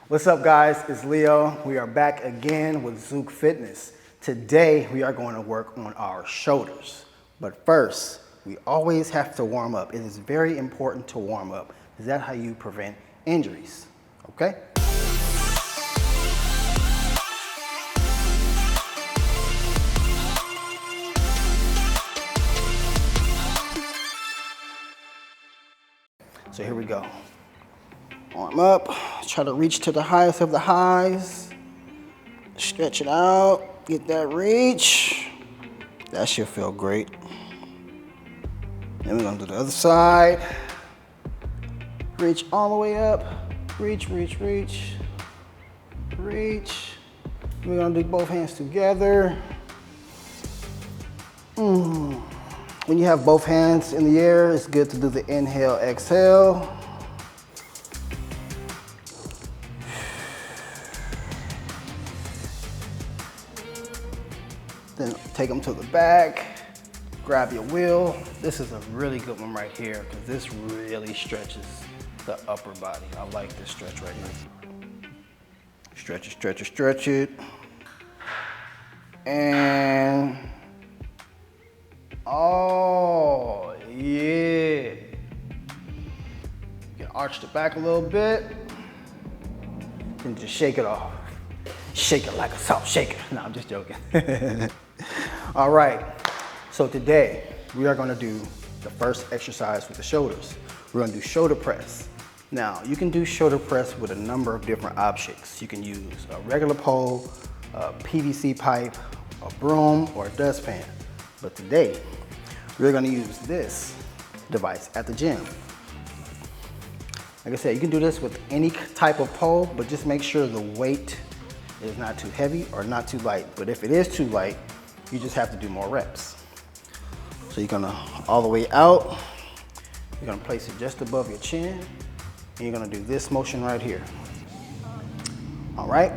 What's up, guys? It's Leo. We are back again with Zouk Fitness. Today, we are going to work on our shoulders. But first, we always have to warm up. It is very important to warm up. Is that how you prevent injuries? Okay? So here we go. Warm up, try to reach to the highest of the highs. Stretch it out, get that reach. That should feel great. Then we're gonna do the other side. Reach all the way up. Reach, reach, reach. Reach. We're gonna do both hands together. When you have both hands in the air, it's good to do the inhale, exhale. Then take them to the back, grab your wheel. This is a really good one right here because this really stretches the upper body. I like this stretch right here. Stretch it, stretch it, stretch it. And, oh, yeah. You can arch the back a little bit and just shake it off. Shake it like a salt shaker. No, I'm just joking. All right, so today we are gonna do the first exercise with the shoulders. We're gonna do shoulder press. Now, you can do shoulder press with a number of different objects. You can use a regular pole, a PVC pipe, a broom, or a dustpan. But today, we're gonna use this device at the gym. Like I said, you can do this with any type of pole, but just make sure the weight is not too heavy or not too light. But if it is too light, you just have to do more reps. So you're gonna all the way out, you're gonna place it just above your chin, and you're gonna do this motion right here. All right?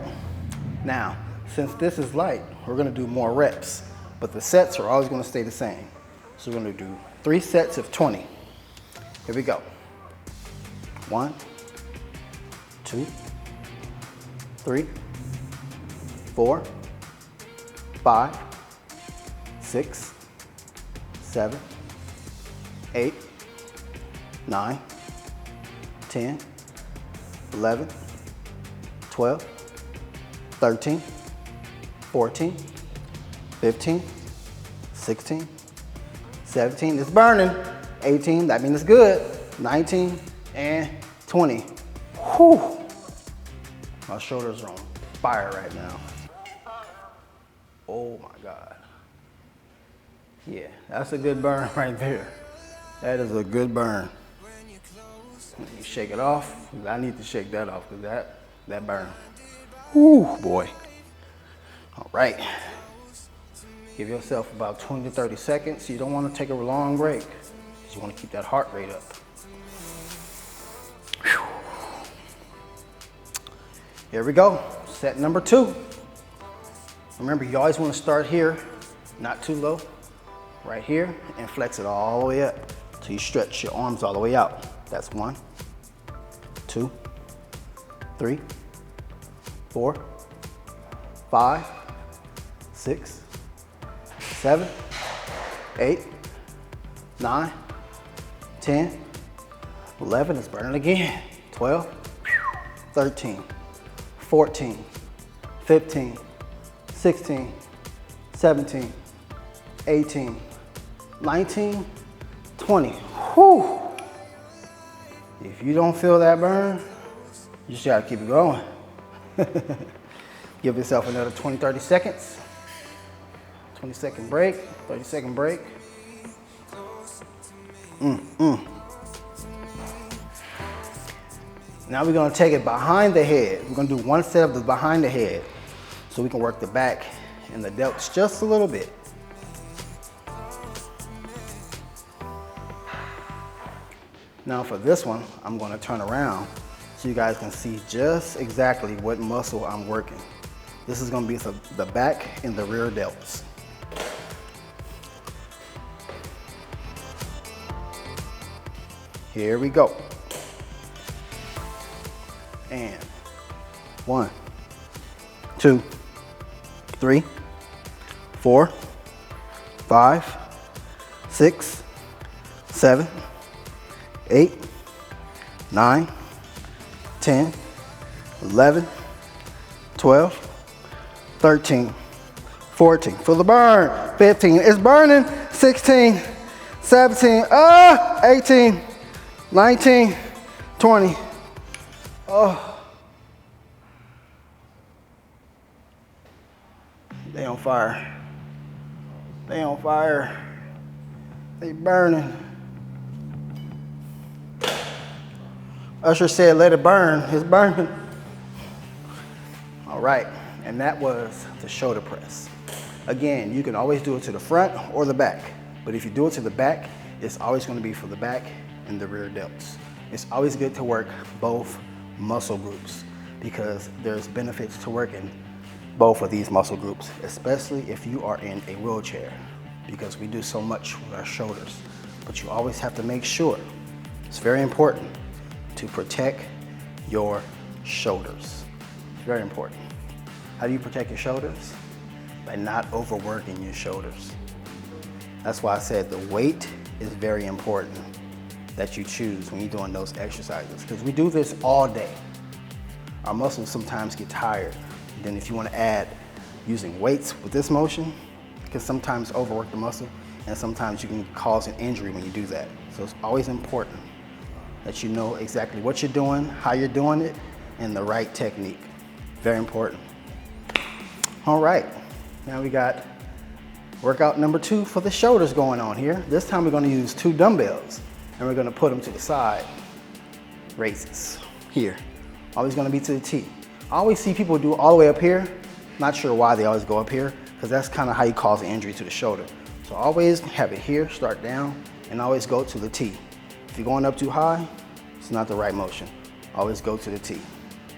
Now, since this is light, we're gonna do more reps, but the sets are always gonna stay the same. So we're gonna do 3 sets of 20. Here we go. 1, 2, 3, 4, 5, 6, 7, 8, 9, 10, 11, 12, 13, 14, 15, 16, 17, it's burning, 18, that means it's good, 19, and 20. Whew. My shoulders are on fire right now. Oh my God. Yeah, that's a good burn right there. That is a good burn. You shake it off. I need to shake that off because that burn. Whew, boy. All right. Give yourself about 20 to 30 seconds. You don't want to take a long break. You want to keep that heart rate up. Whew. Here we go. Set number 2. Remember, you always want to start here, not too low, right here, and flex it all the way up till you stretch your arms all the way out. That's 1, 2, 3, 4, 5, 6, 7, 8, 9, 10, 11, it's burning again, 12, 13, 14, 15, 16, 17, 18, 19, 20. Whew. If you don't feel that burn, you just gotta keep it going. Give yourself another 20, 30 seconds. 20-second break, 30-second break. Now we're gonna take it behind the head. We're gonna do 1 set of the behind the head so we can work the back and the delts just a little bit. Now for this one, I'm gonna turn around so you guys can see just exactly what muscle I'm working. This is gonna be the back and the rear delts. Here we go. And 1, 2, 3, 4, 5, 6, 7, 8, 9, 10, 11, 12, 13, 14. Feel the burn. 15. It's burning. 16, 17, 18, 19, 20. Oh. They on fire. They on fire. They burning. Usher said, let it burn. It's burning. All right, and that was the shoulder press. Again, you can always do it to the front or the back, but if you do it to the back, it's always going to be for the back and the rear delts. It's always good to work both muscle groups because there's benefits to working both of these muscle groups, especially if you are in a wheelchair, because we do so much with our shoulders. But you always have to make sure, it's very important, to protect your shoulders. It's very important. How do you protect your shoulders? By not overworking your shoulders. That's why I said the weight is very important that you choose when you're doing those exercises, because we do this all day. Our muscles sometimes get tired. Then if you want to add using weights with this motion, you can sometimes overwork the muscle, and sometimes you can cause an injury when you do that. So it's always important that you know exactly what you're doing, how you're doing it, and the right technique. Very important. All right, now we got workout number 2 for the shoulders going on here. This time we're gonna use 2 dumbbells and we're gonna put them to the side. Raises, here. Always gonna be to the T. I always see people do all the way up here. Not sure why they always go up here, because that's kind of how you cause an injury to the shoulder. So always have it here, start down, and always go to the T. If you're going up too high, it's not the right motion. Always go to the T.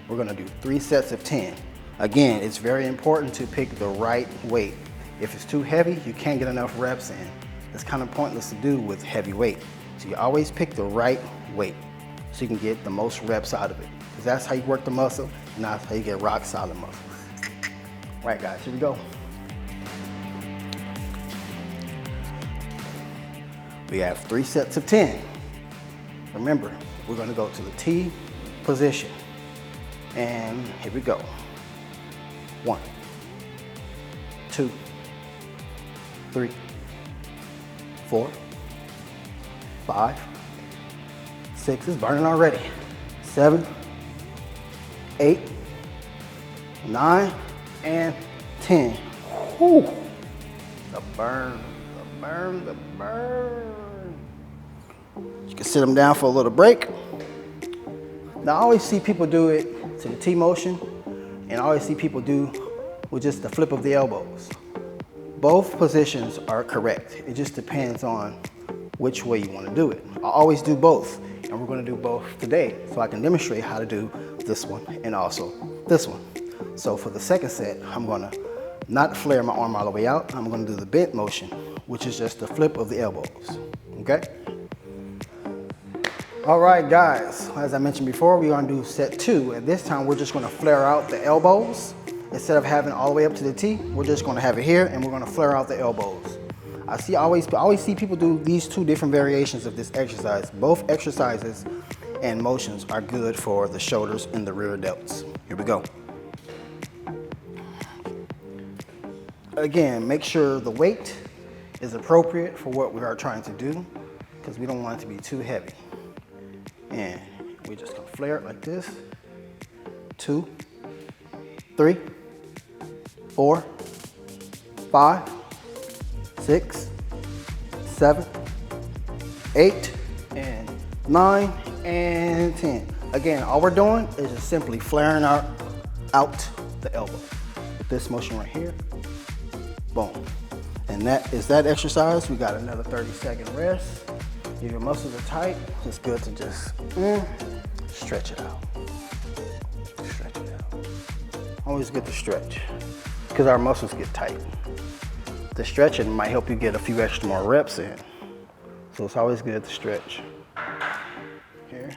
We're gonna do 3 sets of 10. Again, it's very important to pick the right weight. If it's too heavy, you can't get enough reps in. It's kind of pointless to do with heavy weight. So you always pick the right weight so you can get the most reps out of it. Because that's how you work the muscle, and that's how you get rock solid muscle. All right, guys, here we go. We have 3 sets of 10. Remember, we're gonna go to the T position. And here we go. 1, 2, 3, 4, 5, 6, it's burning already. 7, 8, 9, and 10. Whew. The burn, the burn, the burn. You can sit them down for a little break. Now I always see people do it to the T motion, and I always see people do with just the flip of the elbows. Both positions are correct. It just depends on which way you want to do it. I always do both, and we're going to do both today so I can demonstrate how to do this one and also this one. So for the second set, I'm going to not flare my arm all the way out. I'm going to do the bent motion, which is just the flip of the elbows. Okay? All right, guys, as I mentioned before, we're gonna do set 2, and this time we're just gonna flare out the elbows. Instead of having all the way up to the T, we're just gonna have it here, and we're gonna flare out the elbows. I always see people do these 2 different variations of this exercise. Both exercises and motions are good for the shoulders and the rear delts. Here we go. Again, make sure the weight is appropriate for what we are trying to do, because we don't want it to be too heavy. And we're just gonna flare it like this. 2, 3, 4, 5, 6, 7, 8, and 9, and 10. Again, all we're doing is just simply flaring out the elbow. With this motion right here, boom. And that is that exercise. We got another 30-second rest. If your muscles are tight, it's good to just stretch it out. Stretch it out. Always good to stretch, because our muscles get tight. The stretching might help you get a few extra more reps in. So it's always good to stretch. Here.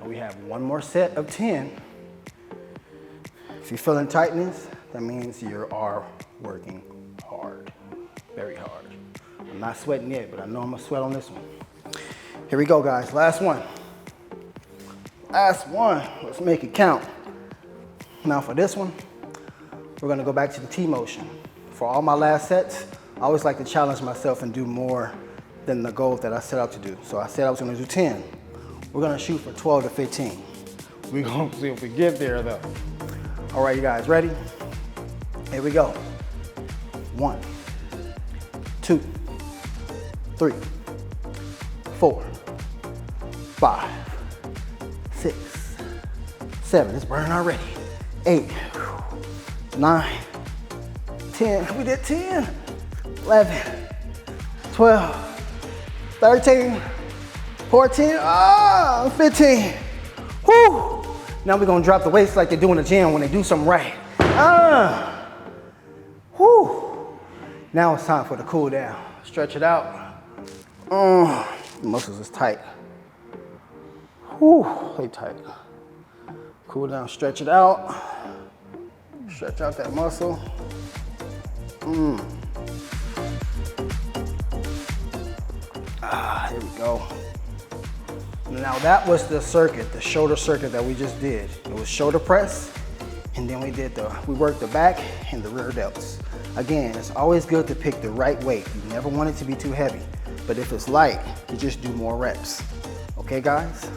And we have 1 one more set of 10. If you're feeling tightness, that means you are working hard, very hard. I'm not sweating yet, but I know I'm gonna sweat on this one. Here we go, guys, last one. Last one, let's make it count. Now for this one, we're gonna go back to the T motion. For all my last sets, I always like to challenge myself and do more than the goal that I set out to do. So I said I was gonna do 10. We're gonna shoot for 12 to 15. We're gonna see if we get there though. All right, you guys, ready? Here we go. 1, 2, 3, 4, 5, 6, 7. It's burning already. 8, 9, 10. We did 10. 11, 12, 13, 14, 15. Whoo! Now we're gonna drop the weights like they do in the gym when they do something right. Whoo! Now it's time for the cool down. Stretch it out. The muscles is tight. Whoo, they tight. Cool down, stretch it out. Stretch out that muscle. Here we go. Now that was the circuit, the shoulder circuit that we just did. It was shoulder press, and then we worked the back and the rear delts. Again, it's always good to pick the right weight. You never want it to be too heavy, but if it's light, you just do more reps. Okay, guys?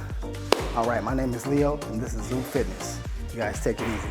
All right, my name is Leo, and this is Zoom Fitness. You guys take it easy.